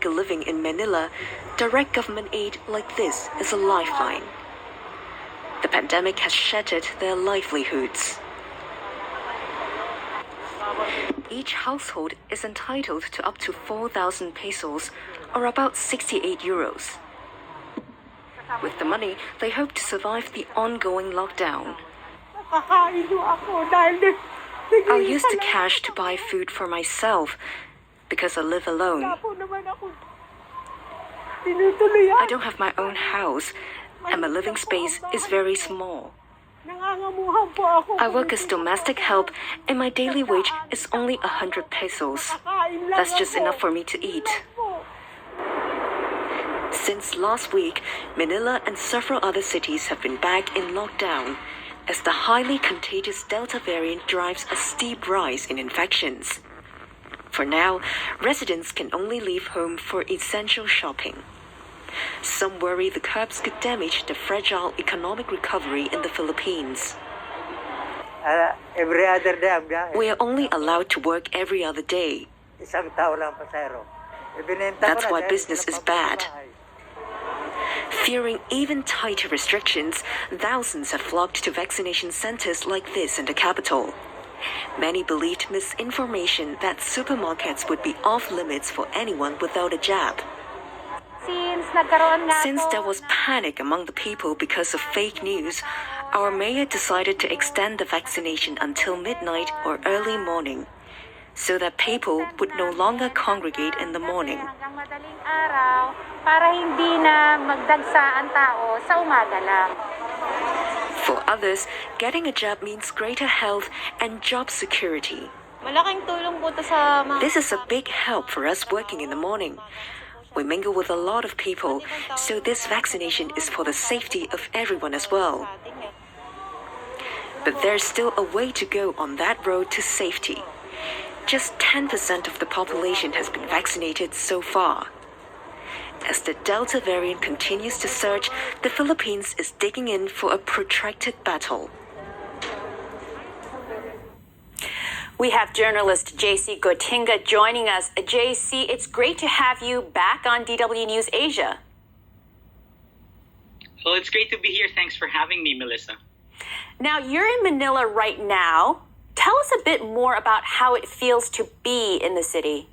living in Manila, direct government aid like this is a lifeline. The pandemic has shattered their livelihoods. Each household is entitled to up to 4,000 pesos, or about 68 euros. With the money, they hope to survive the ongoing lockdown. I'll use the cash to buy food for myself because I live alone. I don't have my own house, and my living space is very small. I work as domestic help, and my daily wage is only 100 pesos. That's just enough for me to eat. Since last week, Manila and several other cities have been back in lockdown as the highly contagious Delta variant drives a steep rise in infections. For now, residents can only leave home for essential shopping. Some worry the curbs could damage the fragile economic recovery in the Philippines. Every other day ang biyahe. We are only allowed to work every other day. Isang tao lang pasahero. That's why business is bad. Fearing even tighter restrictions, thousands have flocked to vaccination centers like this in the capital. Many believed misinformation that supermarkets would be off limits for anyone without a jab. Since there was panic among the people because of fake news, our mayor decided to extend the vaccination until midnight or early morning, so that people would no longer congregate in the morning. For others, getting a jab means greater health and job security. This is a big help for us working in the morning. We mingle with a lot of people, so this vaccination is for the safety of everyone as well. But there's still a way to go on that road to safety. Just 10% of the population has been vaccinated so far. As the Delta variant continues to surge, the Philippines is digging in for a protracted battle. We have journalist JC Gotinga joining us. JC, it's great to have you back on DW News Asia. Well, it's great to be here. Thanks for having me, Melissa. Now, you're in Manila right now. Tell us a bit more about how it feels to be in the city.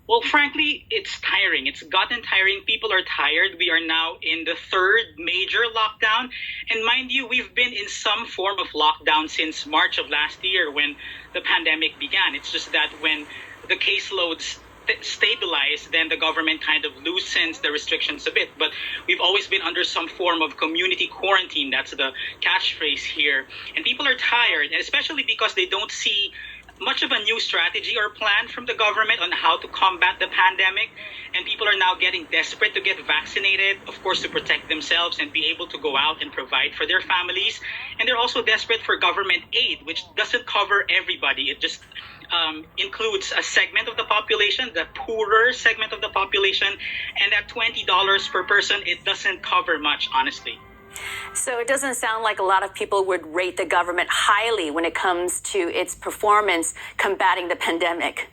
Well, frankly, it's tiring. It's gotten tiring. People are tired. We are now in the third major lockdown. And mind you, we've been in some form of lockdown since March of last year when the pandemic began. It's just that when the caseloads stabilize, then the government kind of loosens the restrictions a bit. But we've always been under some form of community quarantine. That's the catchphrase here. And people are tired, and especially because they don't see much of a new strategy or plan from the government on how to combat the pandemic. And people are now getting desperate to get vaccinated, of course, to protect themselves and be able to go out and provide for their families. And they're also desperate for government aid, which doesn't cover everybody. It just includes a segment of the population, the poorer segment of the population. And at $20 per person, it doesn't cover much, honestly. So it doesn't sound like a lot of people would rate the government highly when it comes to its performance combating the pandemic.